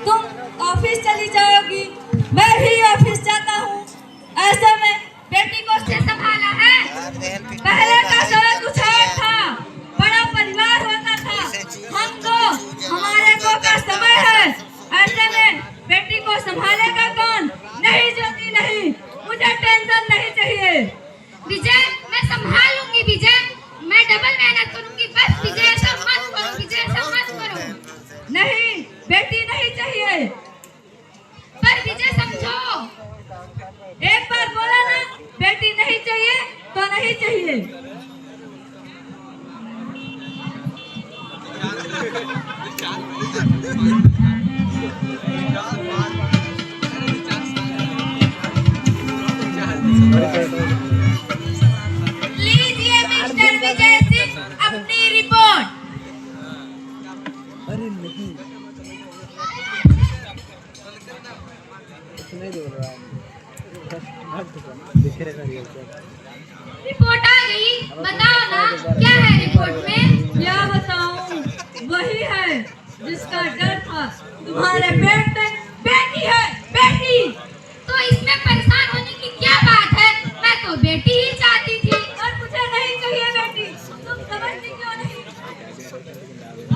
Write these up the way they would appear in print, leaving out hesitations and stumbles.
तुम ऑफिस चली जाओगी, मैं भी ऑफिस जाता हूँ। ऐसे में बेटी को से संभाला है। पहले का समय कुछ और था, बड़ा परिवार होता था। हम तो हमारे को का समय है। ऐसे में बेटी को संभालेगा कौन? नहीं ज्योति नहीं, मुझे टेंशन नहीं चाहिए। विजय, मैं संभाल लूंगी विजय, मैं डबल मेहनत करूंगी। बस विजय ऐसा मत करो, विजय ऐसा मत करो। नहीं, बेटी नहीं चाहिए। पर विजय समझो। एक बार बोला ना, बेटी नहीं चाहिए तो नहीं चाहिए। लीजिए मिस्टर विजय सिंह अपनी रिपोर्ट। अरे नहीं रिपोर्ट आ गई, बताओ ना क्या है रिपोर्ट में। क्या बताऊं, वही है जिसका डर था। तुम्हारे पेट में बेटी है, बेटी। तो इसमें परेशान होने की क्या बात है, मैं तो बेटी ही चाहती थी। और मुझे नहीं चाहिए बेटी, तुम समझती क्यों नहीं?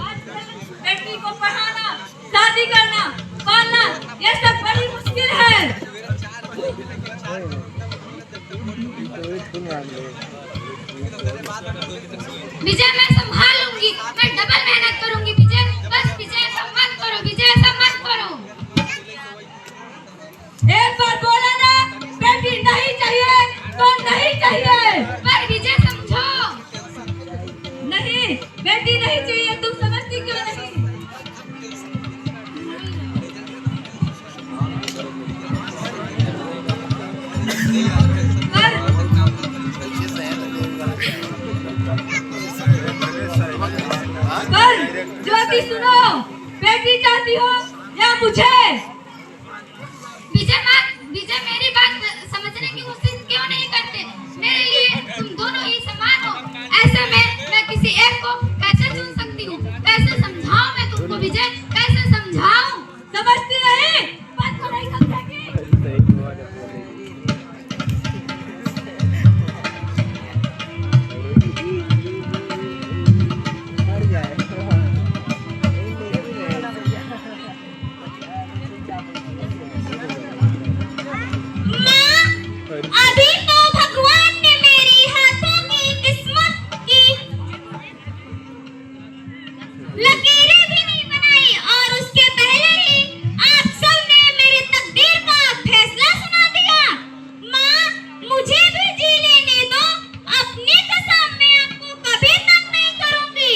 आजकल बेटी को पढ़ाना, शादी करना, पालना, ये सब बड़ी मुश्किल है। विजय, मैं संभाल लूंगी, मैं डबल मेहनत करूंगी विजय। बस विजय ऐसा मत करो, विजय ऐसा मत करो। एक बार बोला ना, बेटी नहीं चाहिए तो नहीं चाहिए। पर विजय समझो। नहीं, बेटी नहीं चाहिए, तुम समझती क्यों नहीं? पर ज्योति सुनो, बेटी चाहती हो या मुझे? विजय मेरी बात समझने की कोशिश क्यों नहीं करते? मेरे लिए तुम दोनों ही समान हो। ऐसे में मैं किसी एक को कैसे चुन सकती हूँ? कैसे समझाऊं मैं तुमको विजय, कैसे समझाऊं? समझती नहीं, बात को नहीं समझेगी। अभी तो भगवान ने मेरी हाथों की किस्मत की लकीरें भी नहीं बनाई और उसके पहले ही आप सब ने मेरी तकदीर का फैसला सुना दिया। माँ, मुझे भी जी लेने दो। अपनी कसम मैं आपको कभी तंग नहीं करूंगी।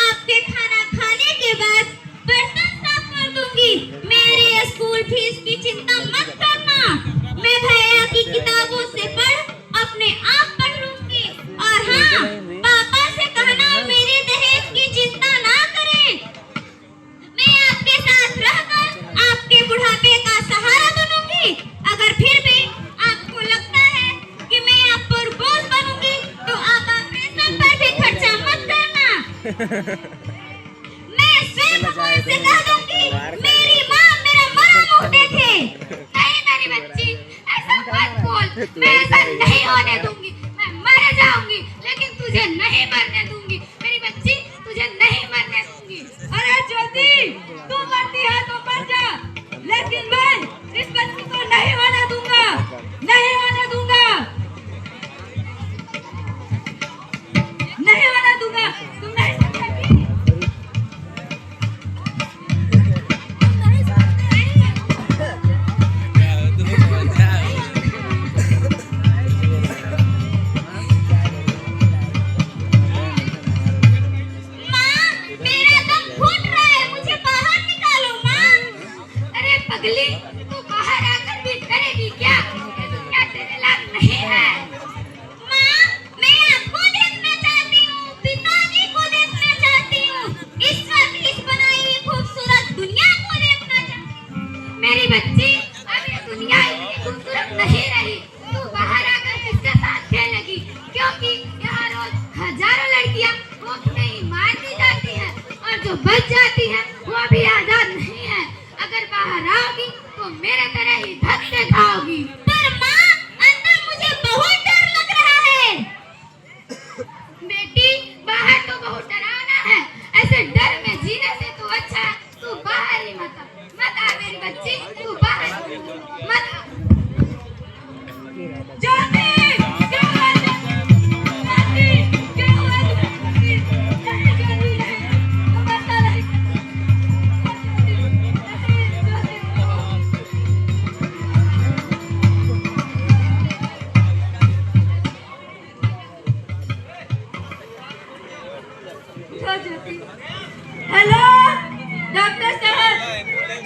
आपके खाना खाने के बाद बर्तन साफ कर दूंगी। मेरे स्कूल फीस की चिंता मत करना, मैं भैया की किताबों से पढ़ अपने आप पढ़ लूंगी। और हाँ, पापा से कहना मेरे दहेज की चिंता ना करें। मैं आपके साथ रहकर आपके बुढ़ापे का सहारा बनूंगी। अगर फिर भी आपको लगता है कि मैं आप पर बोझ बनूंगी तो आप ऑपरेशन पर भी खर्चा मत करना। मैं स्वयं भगवान से कह दूंगी मेरी माँ मेरा मरा मुंह देखे। नहीं मेरी बच्ची, ऐसा मत बोल, मैं ऐसा नहीं होने दूंगी। मैं मर जाऊंगी लेकिन तुझे नहीं मरने दूंगी। मेरी बच्ची, तुझे नहीं मरने दूंगी। अरे ज्योति, तू मरती है तो मर जा, लेकिन मैं इस बच्ची को नहीं होने दूंगा, नहीं होने दूंगा, नहीं होने दूंगा। तुम नहीं समझेगी। पगली, तू बाहर आकर भी करेगी क्या? ये दुनिया तेरे लायक नहीं है। माँ, मैं आपको देखना चाहती हूँ, पिताजी को देखना चाहती हूँ, इस वक्त इस बनाई हुई खूबसूरत दुनिया को देखना चाहती हूँ। मेरी बच्ची, अब ये दुनिया इतनी खूबसूरत नहीं रही। तू बाहर आकर किसके साथ खेलेगी? क्योंकि यहाँ रोज हजारों लड़कियाँ मुफ्त में ही मार दी जाती हैं और जो बच जाती हैं वो भी आजाद नहीं है। अगर मेरे तरह ही धक्के खाओगी। पर माँ, अंदर मुझे बहुत डर लग रहा है। बेटी, बाहर तो बहुत डरावना है, ऐसे डर में जीने से तो अच्छा तू बाहर ही मत आ मेरी बच्ची, तू बाहर मत आ। ज्योति, क्या हुआ ज्योति? क्या हुआ ज्योति? नहीं ज्योति नहीं, तुम ऐसा नहीं ज्योति। हेलो डॉक्टर साहब,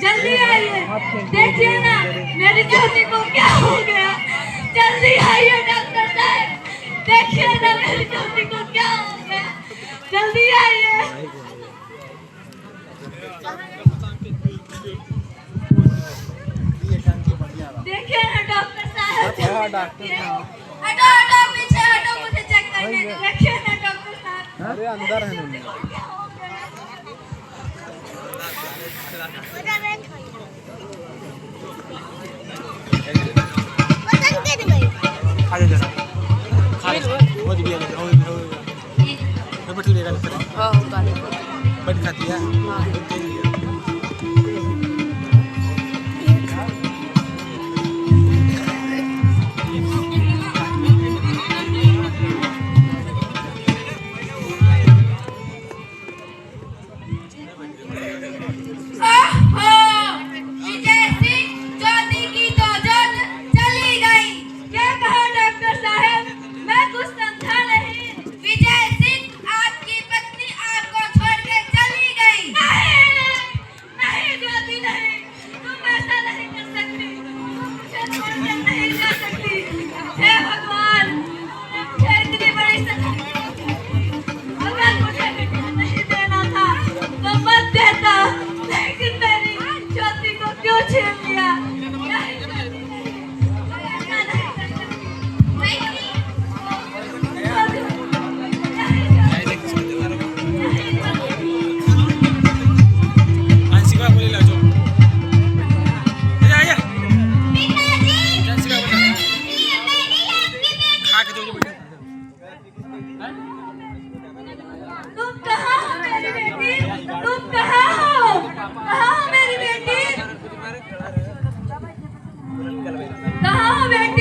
जल्दी आइए, देखिए ना मेरी ज्योति को क्या हो गया। जल्दी आइए डॉक्टर साहब, देखिए ना मेरी ज्योति को क्या हो गया, जल्दी आइए। देखिए ना डॉक्टर साहब, हटो हटो पीछे हटो, मुझे चेक करने दो। देखिए ना डॉक्टर साहब, अरे अंदर है नहीं। क्या हो गया। आगे जरा खाली वो भी है हो तो बैठ लेगा ना। हां गाड़ी बैठ खाती है। हां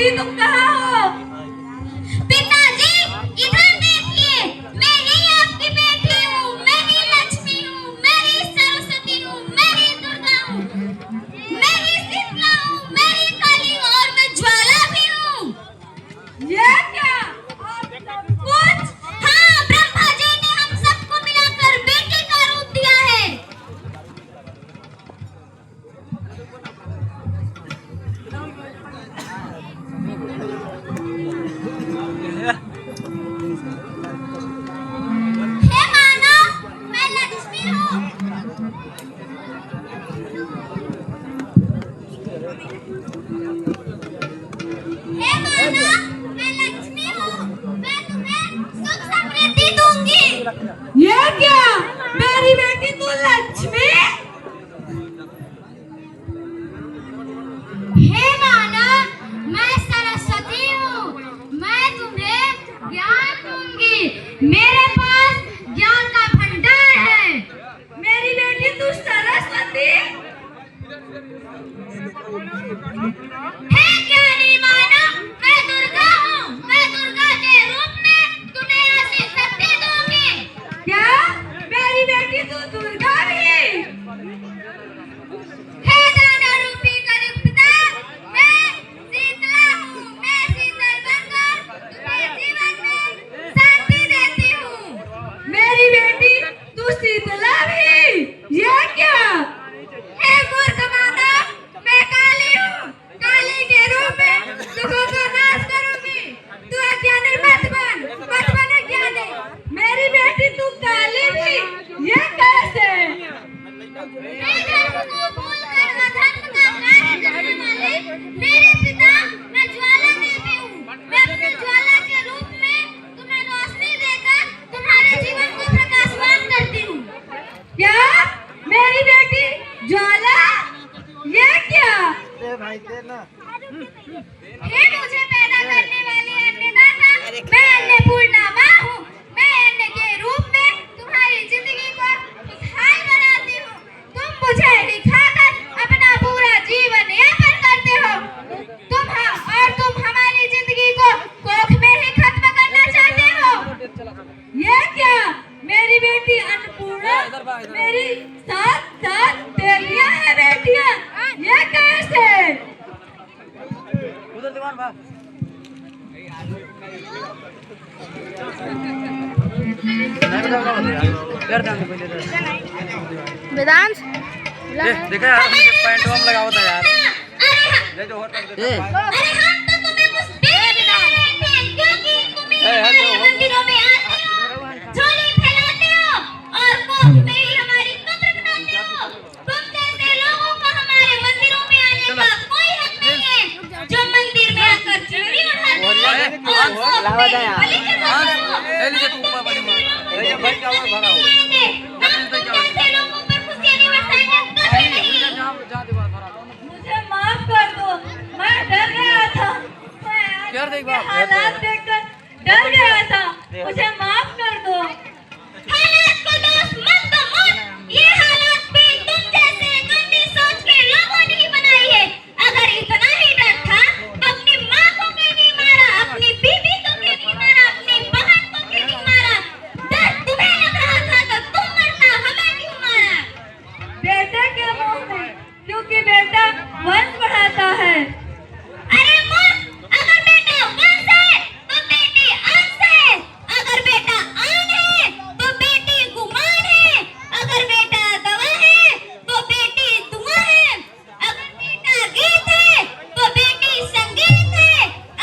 तुम कहाँ हो? पिताजी, इधर देखिए, मैं ही आपकी बेटी हूँ, मैं ही लक्ष्मी हूँ, मैं ही सरस्वती हूँ, मैं ही दुर्गा हूँ, मैं ही शीतला हूँ, मैं ही काली हूँ और मैं ज्वाला भी हूँ। ये क्या? कुछ? हाँ, ब्रह्मा जी ने हम सबको मिलाकर बेटी का रूप दिया है। हे मानव, मैं लक्ष्मी हूँ। हे मानव, मैं लक्ष्मी हूँ। मैं तुम्हें सुख समृद्धि दूंगी। ये क्या? मेरी बेटी तू लक्ष्मी? हे मानव, मैं सरस्वती हूँ। मैं तुम्हें ज्ञान दूंगी। मेरे पास ज्ञान का भंडार है। मेरी बेटी तू सरस्वती? हे ज्ञानी मानव, मैं दुर्गा हूँ। मैं दुर्गा के रूप में तुम्हें ऐसी शक्ति दूंगी। क्या? मेरी बेटी तू दुर्गा भी? हे दाना रूपी कलिपिता, मैं शीतला हूँ। मैं शीतल बनकर तुम्हें जीवन में शांति देती हूँ। मेरी बेटी तू शीतला भी? ये क्या? हे मूर्ख मानव, मैं काली हूँ। काली के रूप में दुखों का नाश करूंगी। तू अज्ञानी मत बन अज्ञानी। मेरी बेटी तू काली भी? ये कैसे? मैं धर्म को भूलकर अधर्म का कार्य करने वाले मेरे पिता, मैं ज्वाला देवी हूँ। मैं अपने ज्वाला के रूप में तुम्हें रोशनी देकर तुम्हारे जीवन को प्रकाशमान करती हूँ। क्या? मेरी बेटी ज्वाला? ये क्या? हे मुझे पैदा करने वाले अन्नदाता, मैं अन्नपूर्णा माँ हूँ। मैं अन्न के रूप में तुम्हारी जिंदगी को खुशहाल बनाती हूँ। तुम मुझे ही खाकर अपना पूरा जीवन यापन करते हो। तुम हमारी जिंदगी को कोख में ही खत्म करना चाहते हो। ये क्या? मेरी बेटी अन्नपूर्णा मेरी साथ साथ तेलियां है बेटियां, ये कैसे? उधर दीवान बा वेदांश देखा यार मुझे पैंट वाम लगा होता यार ये जो होता है अरे हम तो तुम्हें कुछ दे भी नहीं रहे थे, क्योंकि तुम ही हमारे मंदिरों में आते हो, झोली फैलाते हो और कोख में ही हमारी कब्र बनाते हो। तुम जैसे लोगों को हमारे मंदिरों में आने का कोई हक नहीं है, जो मंदिर में आकर चुनरी उठाते हो और बलि चढ़ाते हो। लीजिए तू ऊपर बड़ी मां ये भाई क्या भरा हो हम तुम जैसे लोगों पर खुशियां नहीं बरसाएंगे कभी नहीं। जा दीवार भरा मुझे माफ कर दो, मैं डर गया था। मैं यार आज देख के बाप, हालात देखकर डर गया था। मुझे माफ कर दो। हालात को दोष मत दो मत, ये हालात भी तुम जैसे गंदी सोच के लोगों ने ही बनाई है। अगर इतना ही डर था तो अपनी माँ को क्यों नहीं मारा, अपनी बीवी को क्यों नहीं मारा, अपनी बहन को क्यों नहीं मारा? डर तुम्हें लग रहा था तो तुम मरता, हमें क्यों मारा? बेटे के मुंह में, क्योंकि बेटा वंश बढ़ाता है। अरे मूर्ख, अगर बेटा वंश है तो बेटी अंश है, अगर बेटा आन है तो बेटी गुमान है, अगर बेटा दवा है तो बेटी दुआ है, अगर बेटा गीत है तो बेटी संगीत है,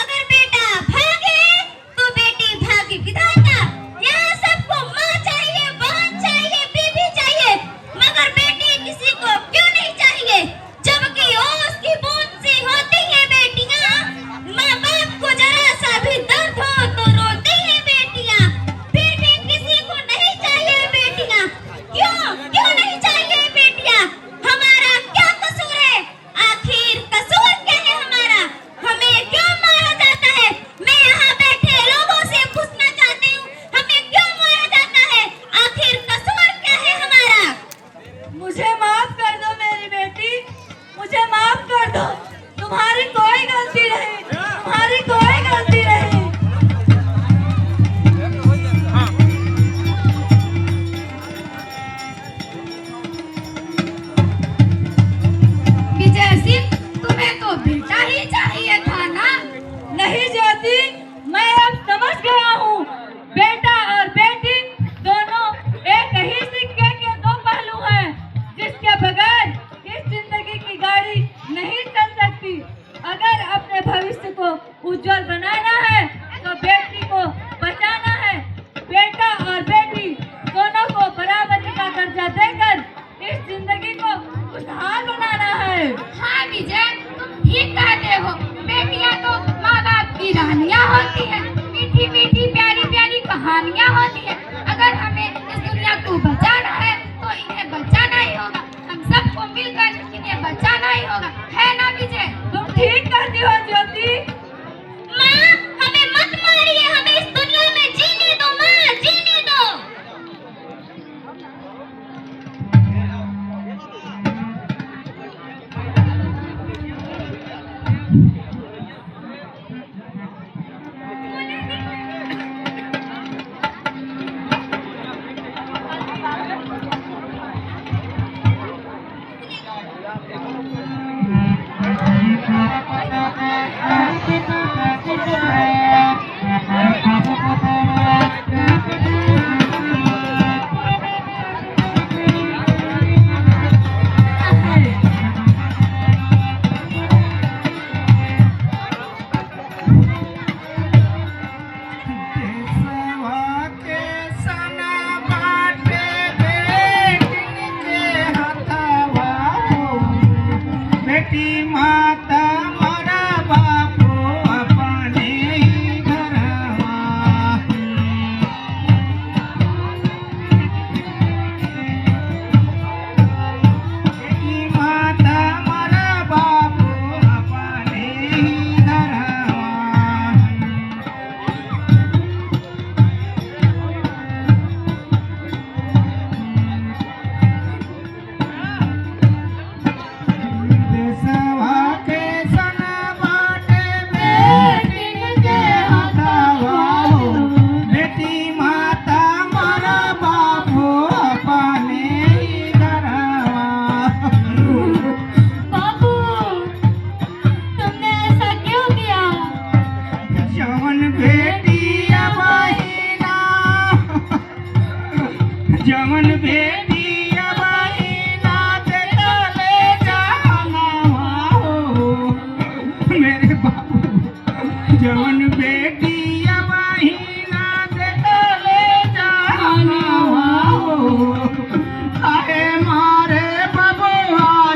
अगर बेटा भाग है तो बेटी भाग्य विधाता। यहाँ सबको माँ चाहिए, बहन चाहिए, बीवी चाहिए, मगर बेटी किसी को क्यों नहीं चाहिए? जबकि ओस की बूंद सी होती है बेटियां, माँ बाप को जरा सा भी दर्द हो तो रोती है बेटियां, फिर भी किसी को नहीं चाहिए बेटियां। क्यों क्यों नहीं चाहिए बेटियां? हमारा क्या कसूर है? आखिर कसूर क्या है हमारा? हमें क्यों मारा जाता है? मैं यहाँ बैठे लोगों से पूछना चाहती हूँ, हमें क्यों मारा जाता है? आखिर कसूर क्या है हमारा? मुझे माफ कर दो मेरी बेटी, मुझे माफ कर दो। तुम्हारी कोई गलती नहीं, तुम्हारी कोई गलती नहीं। विजय सिंह, तुम्हें तो बेटा ही चाहिए था ना? नहीं जाती, मैं अब समझ गया हूँ। बेटा और बेटी दोनों एक ही सिक्के के दो पहलू हैं, जिसके बगैर इस जिंदगी की गाड़ी नहीं चल सकती। अगर अपने भविष्य को उज्जवल बनाना है तो बेटी को बचाना है। बेटा और बेटी दोनों को बराबरी का दर्जा देकर इस जिंदगी को खुशहाल बनाना है। हाँ विजय, तुम ठीक कहते हो। बेटियां तो माँ बाप की रानियां होती हैं, मीठी मीठी प्यारी प्यारी कहानियां होती हैं। अगर हमें इस दुनिया को बचाना है तो इन्हें बचाना ही होगा, हम सबको मिलकर इन्हें बचाना ही होगा, है ना विजय? तुम ठीक कहती हो ज्योति। माँ, हमें मत मारिए, हमें इस दुनिया में जीने दो माँ, जीने दो। Thank you.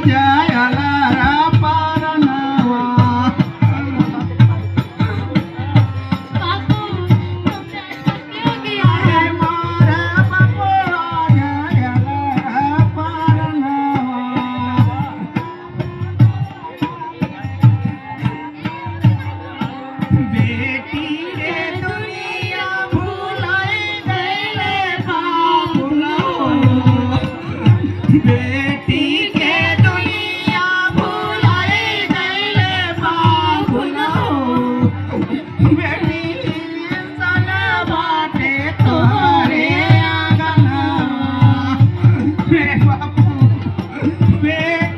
जायला रा पारनावा बापू तुमने ऐसा क्यों किया है हे मारे बापू जायला रा पारनावा बेटी रे दुनिया भुलाई गईले बाबुला बेटी के दुनिया भुलाई गईले बाबुला बेटी सन बाटे तोरे आंगना रे बापू बेटी